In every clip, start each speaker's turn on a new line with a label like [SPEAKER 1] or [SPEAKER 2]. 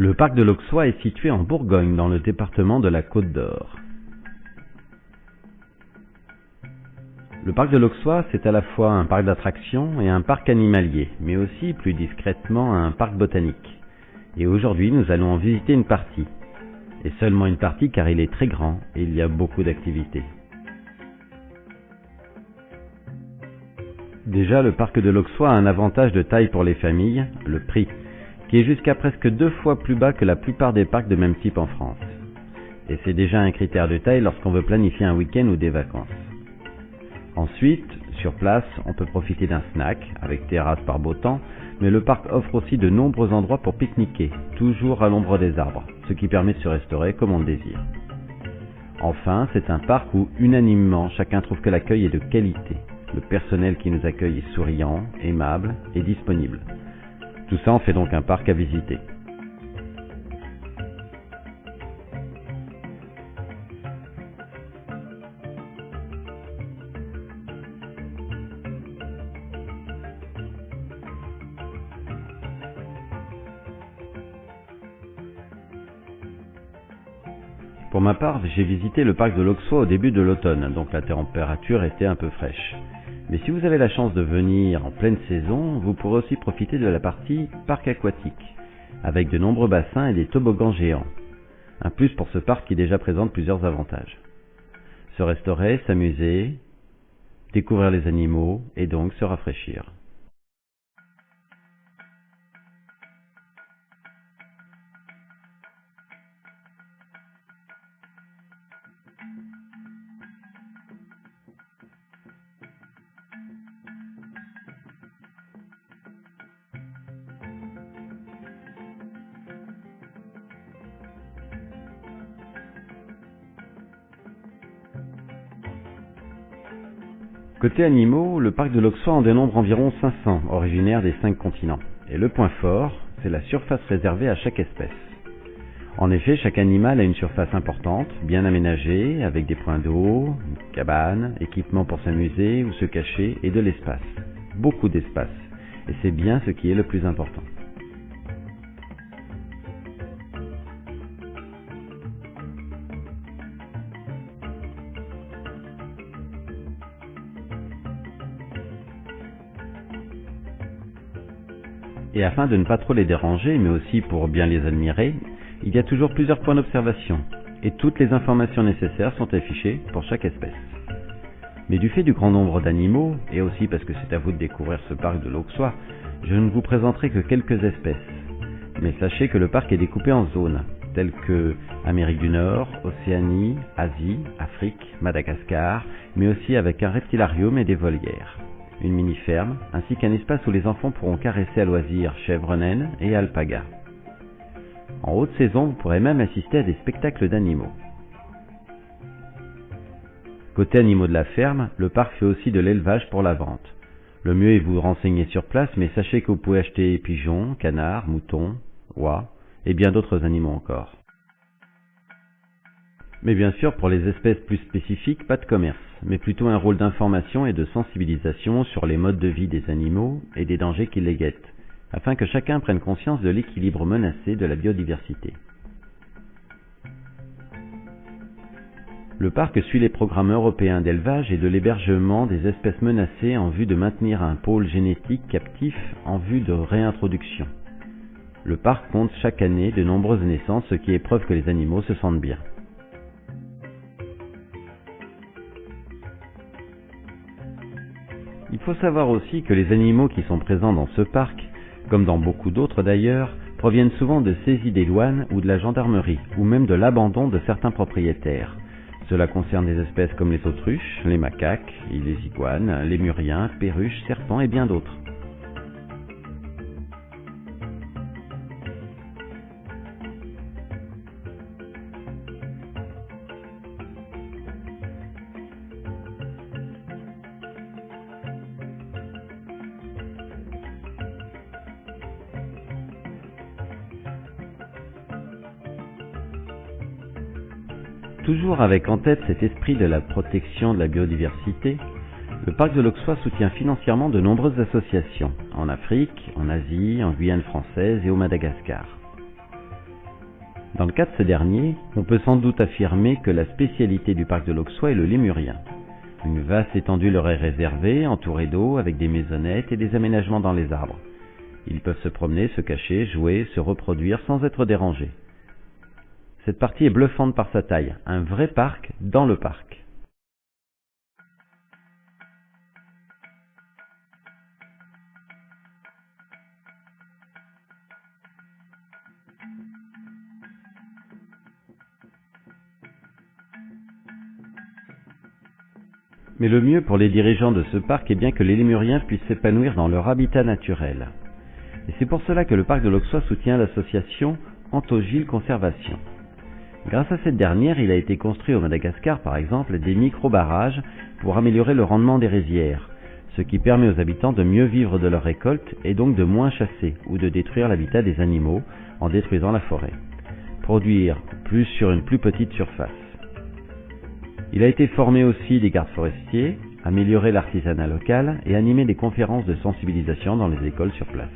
[SPEAKER 1] Le parc de l'Auxois est situé en Bourgogne, dans le département de la Côte d'Or. Le parc de l'Auxois, c'est à la fois un parc d'attractions et un parc animalier, mais aussi, plus discrètement, un parc botanique. Et aujourd'hui, nous allons en visiter une partie. Et seulement une partie car il est très grand et il y a beaucoup d'activités. Déjà, le parc de l'Auxois a un avantage de taille pour les familles, le prix, qui est jusqu'à presque 2 fois plus bas que la plupart des parcs de même type en France. Et c'est déjà un critère de taille lorsqu'on veut planifier un week-end ou des vacances. Ensuite, sur place, on peut profiter d'un snack, avec terrasse par beau temps, mais le parc offre aussi de nombreux endroits pour pique-niquer, toujours à l'ombre des arbres, ce qui permet de se restaurer comme on le désire. Enfin, c'est un parc où, unanimement, chacun trouve que l'accueil est de qualité. Le personnel qui nous accueille est souriant, aimable et disponible. Tout ça en fait donc un parc à visiter. Pour ma part, j'ai visité le parc de l'Auxois au début de l'automne, donc la température était un peu fraîche. Mais si vous avez la chance de venir en pleine saison, vous pourrez aussi profiter de la partie parc aquatique, avec de nombreux bassins et des toboggans géants. Un plus pour ce parc qui déjà présente plusieurs avantages. Se restaurer, s'amuser, découvrir les animaux et donc se rafraîchir. Côté animaux, le parc de l'Auxois en dénombre environ 500, originaires des 5 continents. Et le point fort, c'est la surface réservée à chaque espèce. En effet, chaque animal a une surface importante, bien aménagée, avec des points d'eau, une cabane, équipements pour s'amuser ou se cacher, et de l'espace. Beaucoup d'espace. Et c'est bien ce qui est le plus important. Et afin de ne pas trop les déranger, mais aussi pour bien les admirer, il y a toujours plusieurs points d'observation, et toutes les informations nécessaires sont affichées pour chaque espèce. Mais du fait du grand nombre d'animaux, et aussi parce que c'est à vous de découvrir ce parc de l'Auxois, je ne vous présenterai que quelques espèces. Mais sachez que le parc est découpé en zones, telles que Amérique du Nord, Océanie, Asie, Afrique, Madagascar, mais aussi avec un reptilarium et des volières. Une mini-ferme, ainsi qu'un espace où les enfants pourront caresser à loisir chèvres naines et alpagas. En haute saison, vous pourrez même assister à des spectacles d'animaux. Côté animaux de la ferme, le parc fait aussi de l'élevage pour la vente. Le mieux est de vous renseigner sur place, mais sachez que vous pouvez acheter pigeons, canards, moutons, oies et bien d'autres animaux encore. Mais bien sûr, pour les espèces plus spécifiques, pas de commerce, mais plutôt un rôle d'information et de sensibilisation sur les modes de vie des animaux et des dangers qui les guettent, afin que chacun prenne conscience de l'équilibre menacé de la biodiversité. Le parc suit les programmes européens d'élevage et de l'hébergement des espèces menacées en vue de maintenir un pôle génétique captif en vue de réintroduction. Le parc compte chaque année de nombreuses naissances, ce qui est preuve que les animaux se sentent bien. Il faut savoir aussi que les animaux qui sont présents dans ce parc, comme dans beaucoup d'autres d'ailleurs, proviennent souvent de saisies des douanes ou de la gendarmerie, ou même de l'abandon de certains propriétaires. Cela concerne des espèces comme les autruches, les macaques, les iguanes, les muriens, perruches, serpents et bien d'autres. Toujours avec en tête cet esprit de la protection de la biodiversité, le parc de l'Auxois soutient financièrement de nombreuses associations, en Afrique, en Asie, en Guyane française et au Madagascar. Dans le cas de ce dernier, on peut sans doute affirmer que la spécialité du parc de l'Auxois est le lémurien. Une vaste étendue leur est réservée, entourée d'eau, avec des maisonnettes et des aménagements dans les arbres. Ils peuvent se promener, se cacher, jouer, se reproduire sans être dérangés. Cette partie est bluffante par sa taille, un vrai parc dans le parc. Mais le mieux pour les dirigeants de ce parc est bien que les lémuriens puissent s'épanouir dans leur habitat naturel. Et c'est pour cela que le parc de l'Auxois soutient l'association Antogile Conservation. Grâce à cette dernière, il a été construit au Madagascar, par exemple, des micro-barrages pour améliorer le rendement des rizières, ce qui permet aux habitants de mieux vivre de leurs récoltes et donc de moins chasser ou de détruire l'habitat des animaux en détruisant la forêt. Produire plus sur une plus petite surface. Il a été formé aussi des gardes forestiers, amélioré l'artisanat local et animé des conférences de sensibilisation dans les écoles sur place.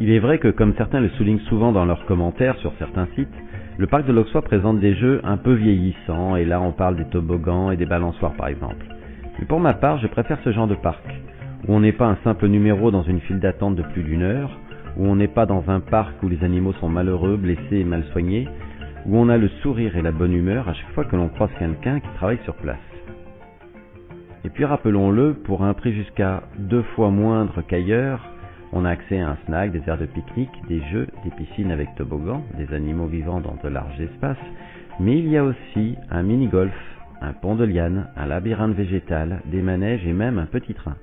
[SPEAKER 1] Il est vrai que, comme certains le soulignent souvent dans leurs commentaires sur certains sites, le parc de l'Auxois présente des jeux un peu vieillissants, et là on parle des toboggans et des balançoires par exemple. Mais pour ma part, je préfère ce genre de parc, où on n'est pas un simple numéro dans une file d'attente de plus d'1 heure, où on n'est pas dans un parc où les animaux sont malheureux, blessés et mal soignés, où on a le sourire et la bonne humeur à chaque fois que l'on croise quelqu'un qui travaille sur place. Et puis rappelons-le, pour un prix jusqu'à 2 fois moindre qu'ailleurs, on a accès à un snack, des aires de pique-nique, des jeux, des piscines avec toboggan, des animaux vivants dans de larges espaces, mais il y a aussi un mini-golf, un pont de lianes, un labyrinthe végétal, des manèges et même un petit train.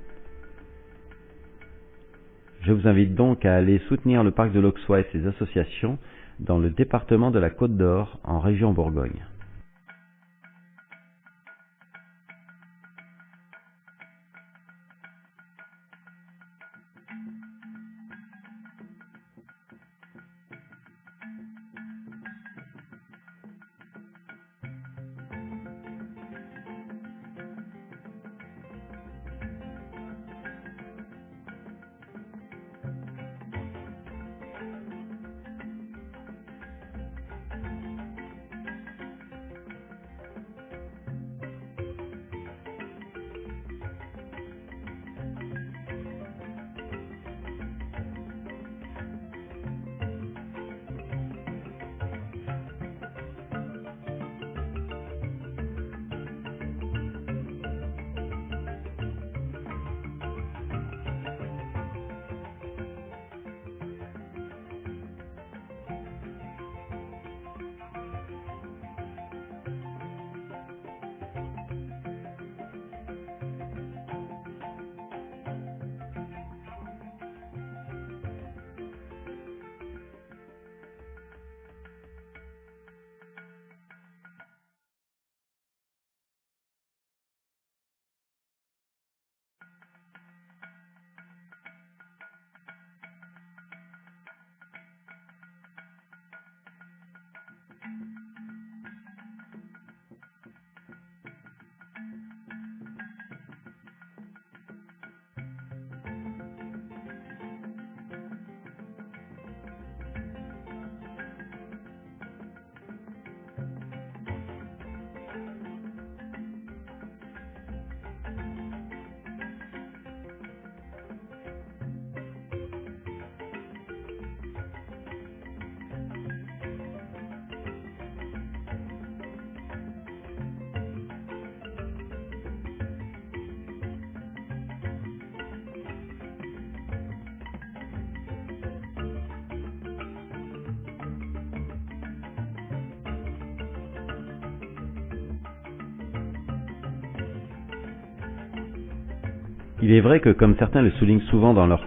[SPEAKER 1] Je vous invite donc à aller soutenir le parc de l'Auxois et ses associations dans le département de la Côte d'Or, en région Bourgogne. Il est vrai que, comme certains le soulignent souvent dans leur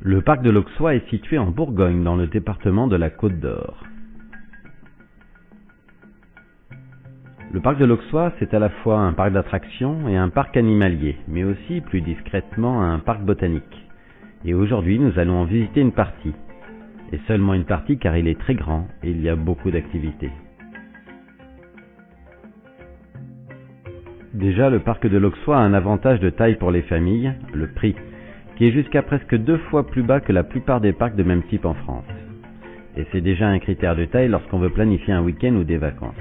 [SPEAKER 1] Le parc de l'Auxois est situé en Bourgogne, dans le département de la Côte d'Or. Le parc de l'Auxois, c'est à la fois un parc d'attractions et un parc animalier, mais aussi, plus discrètement, un parc botanique. Et aujourd'hui, nous allons en visiter une partie. Et seulement une partie car il est très grand et il y a beaucoup d'activités. Déjà, le parc de l'Auxois a un avantage de taille pour les familles, le prix, qui est jusqu'à presque 2 fois plus bas que la plupart des parcs de même type en France. Et c'est déjà un critère de taille lorsqu'on veut planifier un week-end ou des vacances.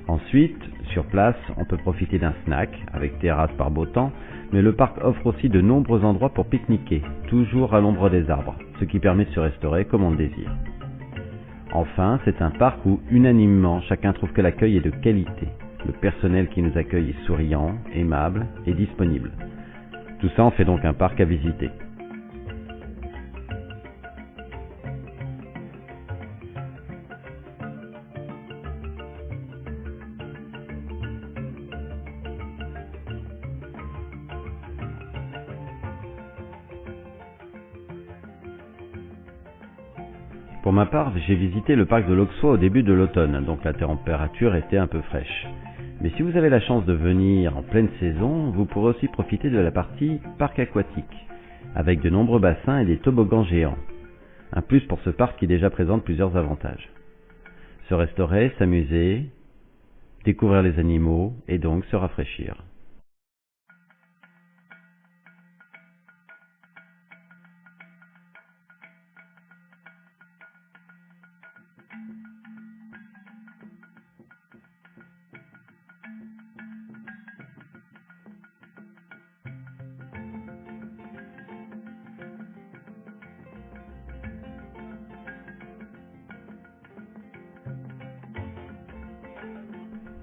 [SPEAKER 1] Ensuite, sur place, on peut profiter d'un snack, avec terrasse par beau temps, mais le parc offre aussi de nombreux endroits pour pique-niquer, toujours à l'ombre des arbres, ce qui permet de se restaurer comme on le désire. Enfin, c'est un parc où, unanimement, chacun trouve que l'accueil est de qualité. Le personnel qui nous accueille est souriant, aimable et disponible. Tout ça en fait donc un parc à visiter. Pour ma part, j'ai visité le parc de l'Auxois au début de l'automne, donc la température était un peu fraîche. Mais si vous avez la chance de venir en pleine saison, vous pourrez aussi profiter de la partie parc aquatique, avec de nombreux bassins et des toboggans géants. Un plus pour ce parc qui déjà présente plusieurs avantages. Se restaurer, s'amuser, découvrir les animaux et donc se rafraîchir.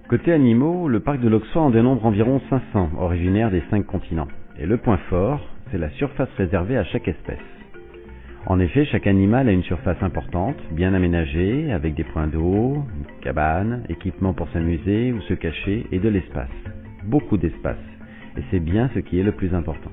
[SPEAKER 1] Côté animaux, le parc de l'Auxois en dénombre environ 500, originaires des 5 continents. Et le point fort, c'est la surface réservée à chaque espèce. En effet, chaque animal a une surface importante, bien aménagée, avec des points d'eau, une cabane, équipements pour s'amuser ou se cacher, et de l'espace. Beaucoup d'espace. Et c'est bien ce qui est le plus important.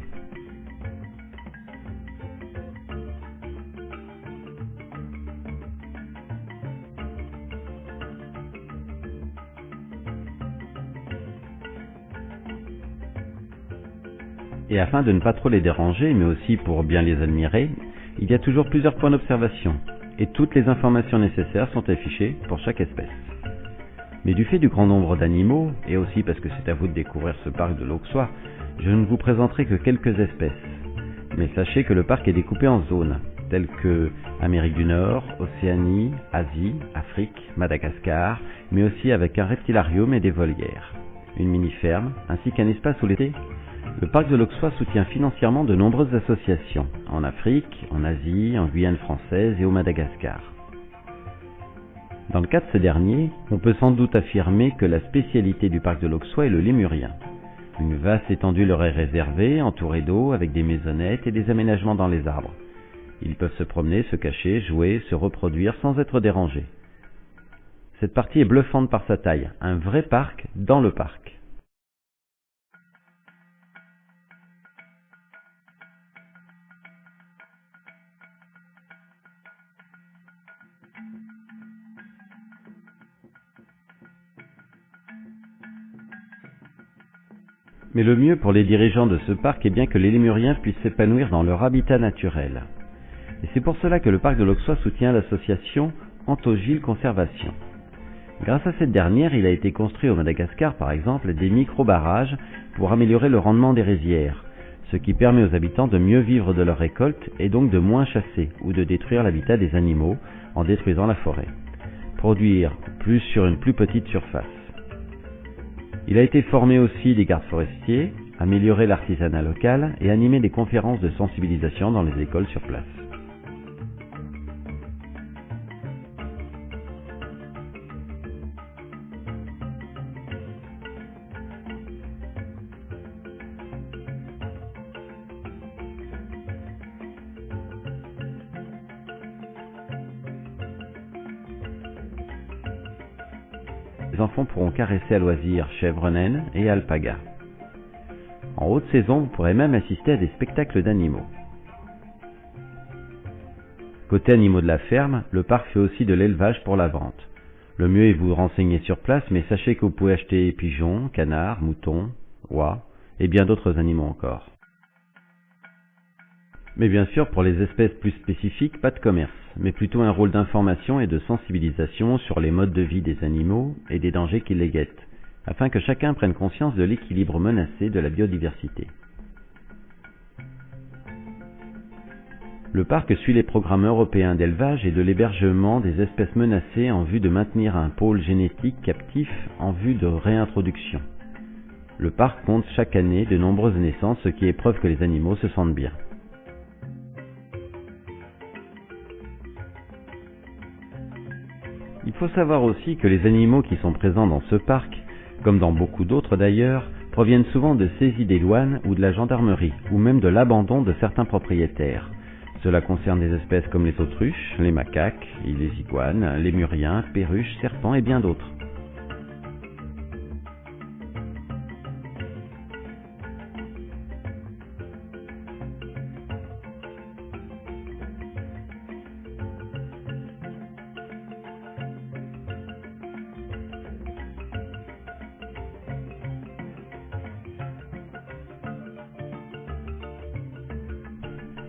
[SPEAKER 1] Et afin de ne pas trop les déranger, mais aussi pour bien les admirer, il y a toujours plusieurs points d'observation, et toutes les informations nécessaires sont affichées pour chaque espèce. Mais du fait du grand nombre d'animaux, et aussi parce que c'est à vous de découvrir ce parc de l'Auxois, je ne vous présenterai que quelques espèces. Mais sachez que le parc est découpé en zones, telles que Amérique du Nord, Océanie, Asie, Afrique, Madagascar, mais aussi avec un reptilarium et des volières, une mini-ferme, ainsi qu'un espace où l'été. Le parc de l'Auxois soutient financièrement de nombreuses associations, en Afrique, en Asie, en Guyane française et au Madagascar. Dans le cas de ce dernier, on peut sans doute affirmer que la spécialité du parc de l'Auxois est le lémurien. Une vaste étendue leur est réservée, entourée d'eau, avec des maisonnettes et des aménagements dans les arbres. Ils peuvent se promener, se cacher, jouer, se reproduire sans être dérangés. Cette partie est bluffante par sa taille, un vrai parc dans le parc. Mais le mieux pour les dirigeants de ce parc est bien que les lémuriens puissent s'épanouir dans leur habitat naturel. Et c'est pour cela que le parc de l'Auxois soutient l'association Anthogyles Conservation. Grâce à cette dernière, il a été construit au Madagascar, par exemple, des micro-barrages pour améliorer le rendement des rizières, ce qui permet aux habitants de mieux vivre de leurs récoltes et donc de moins chasser ou de détruire l'habitat des animaux en détruisant la forêt. Produire plus sur une plus petite surface. Il a été formé aussi des gardes forestiers, amélioré l'artisanat local et animé des conférences de sensibilisation dans les écoles sur place. les enfants pourront caresser à loisir chèvres naines et alpagas. En haute saison, vous pourrez même assister à des spectacles d'animaux. Côté animaux de la ferme, le parc fait aussi de l'élevage pour la vente. Le mieux est de vous renseigner sur place, mais sachez que vous pouvez acheter pigeons, canards, moutons, oies et bien d'autres animaux encore. Mais bien sûr, pour les espèces plus spécifiques, pas de commerce, mais plutôt un rôle d'information et de sensibilisation sur les modes de vie des animaux et des dangers qui les guettent, afin que chacun prenne conscience de l'équilibre menacé de la biodiversité. Le parc suit les programmes européens d'élevage et de l'hébergement des espèces menacées en vue de maintenir un pôle génétique captif en vue de réintroduction. Le parc compte chaque année de nombreuses naissances, ce qui est preuve que les animaux se sentent bien. Il faut savoir aussi que les animaux qui sont présents dans ce parc, comme dans beaucoup d'autres d'ailleurs, proviennent souvent de saisies des douanes ou de la gendarmerie, ou même de l'abandon de certains propriétaires. Cela concerne des espèces comme les autruches, les macaques, les iguanes, les muriens, perruches, serpents et bien d'autres.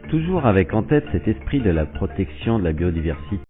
[SPEAKER 1] Toujours avec en tête cet esprit de la protection de la biodiversité,